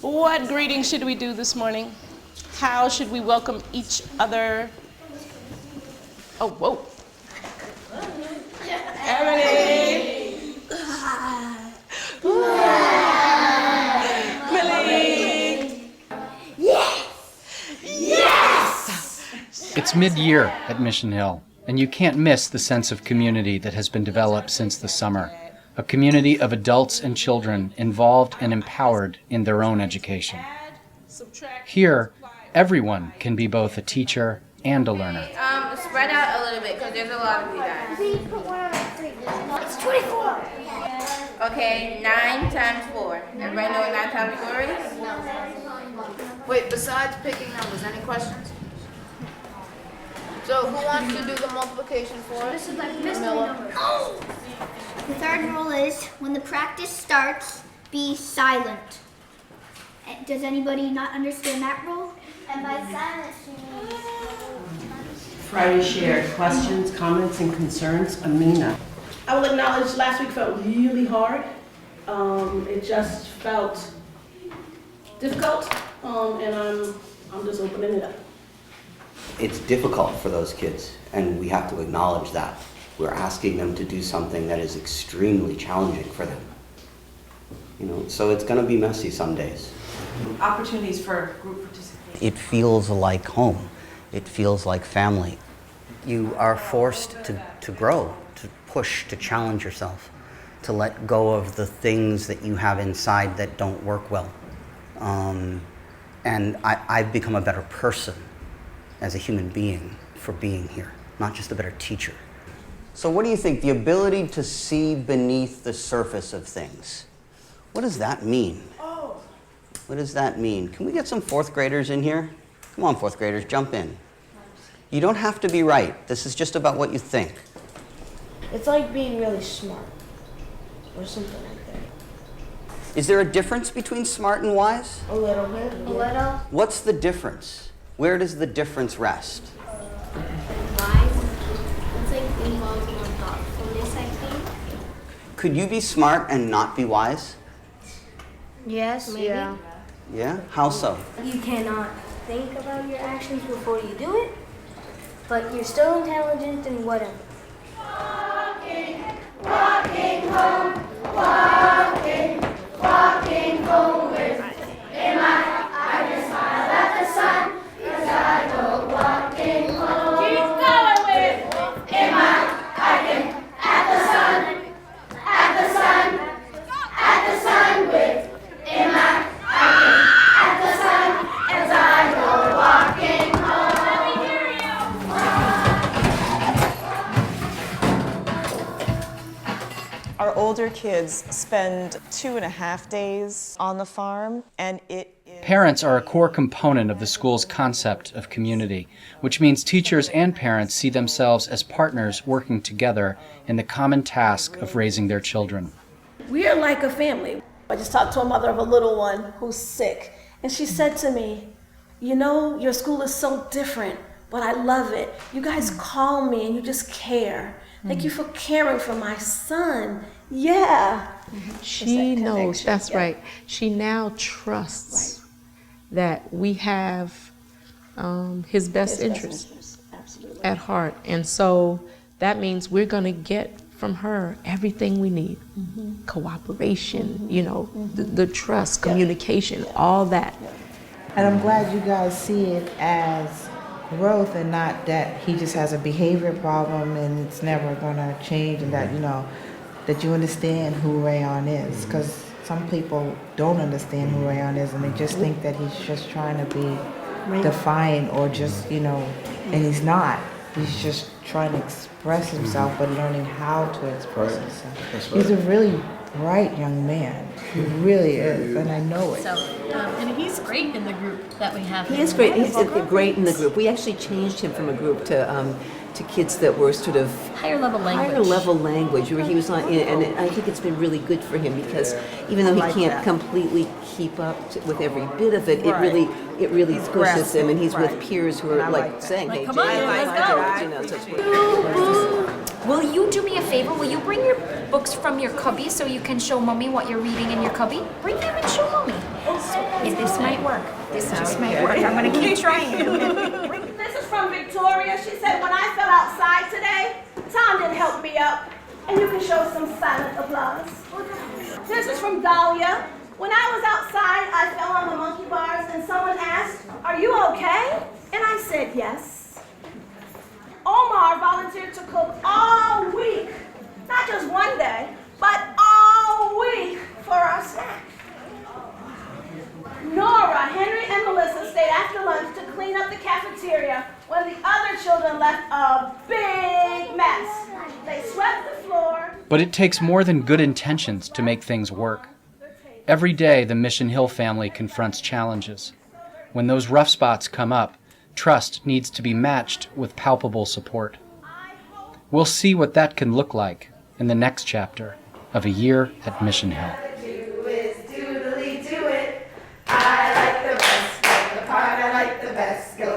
What greeting should we do this morning? How should we welcome each other? Oh, whoa. Emily. Millie. Yes! Yes! It's mid-year at Mission Hill, and you can't miss the sense of community that has been developed since the summer. A community of adults and children involved and empowered in their own education. Here, everyone can be both a teacher and a learner. Spread out a little bit because there's a lot of you guys. It's 24. Okay, 9 times 4. Everybody know what 9 times 4 is? Wait, besides picking numbers, any questions? So who wants to do the multiplication for us? Camilla. The third rule is when the practice starts, be silent. Does anybody not understand that rule? And by silence, she means... Friday shared questions, comments, and concerns. Amina. I will acknowledge last week felt really hard. It just felt difficult, and I'm just opening it up. It's difficult for those kids, and we have to acknowledge that. We're asking them to do something that is extremely challenging for them. So it's going to be messy some days. Opportunities for group participation. It feels like home. It feels like family. You are forced to grow, to push, to challenge yourself, to let go of the things that you have inside that don't work well. And I've become a better person as a human being for being here, not just a better teacher. So what do you think? The ability to see beneath the surface of things. What does that mean? What does that mean? Can we get some fourth graders in here? Come on, fourth graders, jump in. You don't have to be right. This is just about what you think. It's like being really smart, or something like that. Is there a difference between smart and wise? A little bit. A little. What's the difference? Where does the difference rest? Wise. It's like involves more thoughtfulness, I think. Could you be smart and not be wise? Yes, maybe. Yeah? How so? You cannot think about your actions before you do it, but you're still intelligent and whatever. Walking home, walking homeward. Emma, I just smile at the sun, 'cause I go walking home. Keep going with Emma, I can at the sun with Emma, I can at the sun as I go walking home. Let me hear you. Our older kids spend 2.5 days on the farm, and Parents are a core component of the school's concept of community, which means teachers and parents see themselves as partners working together in the common task of raising their children. We are like a family. I just talked to a mother of a little one who's sick, and she said to me, your school is so different, but I love it. You guys call me and you just care. Thank you for caring for my son. Yeah. She knows, that's right. She now trusts that we have his best interests at heart. And so that means we're going to get from her everything we need. Cooperation, the trust, communication, all that. And I'm glad you guys see it as growth and not that he just has a behavior problem and it's never going to change, and that, that you understand who Rayon is. Because some people don't understand who Rayon is, and they just think that he's just trying to be defiant or just, and he's not. He's just trying to express himself, but learning how to express himself. He's a really bright young man. He really is, and I know it. So, and he's great in the group that we have. He is great. He's great in the group. We actually changed him from a group to kids that were sort of higher level language, where he was on, and I think it's been really good for him because even though he can't completely keep up with every bit of it, it really pushes him, and he's with peers who are like saying, "Hey, come on, let's go." Will you do me a favor? Will you bring your books from your cubby so you can show Mommy what you're reading in your cubby? Bring them and show Mommy. This might work. This just might work. I'm gonna keep trying. This is from Victoria. She said, when I fell outside today, Tom didn't help me up. And you can show some silent applause. This is from Dahlia. When I was outside, I fell on the monkey bars and someone asked, "Are you okay?" And I said yes. Omar volunteered to cook all week. Not just one day, but all week for our snack. Nora, Henry, and Melissa stayed after lunch to clean up the cafeteria when the other children left a big mess. They swept the floor. But it takes more than good intentions to make things work. Every day, the Mission Hill family confronts challenges. When those rough spots come up, trust needs to be matched with palpable support. We'll see what that can look like in the next chapter of A Year at Mission Hill. I like the best, the part I like the best. Go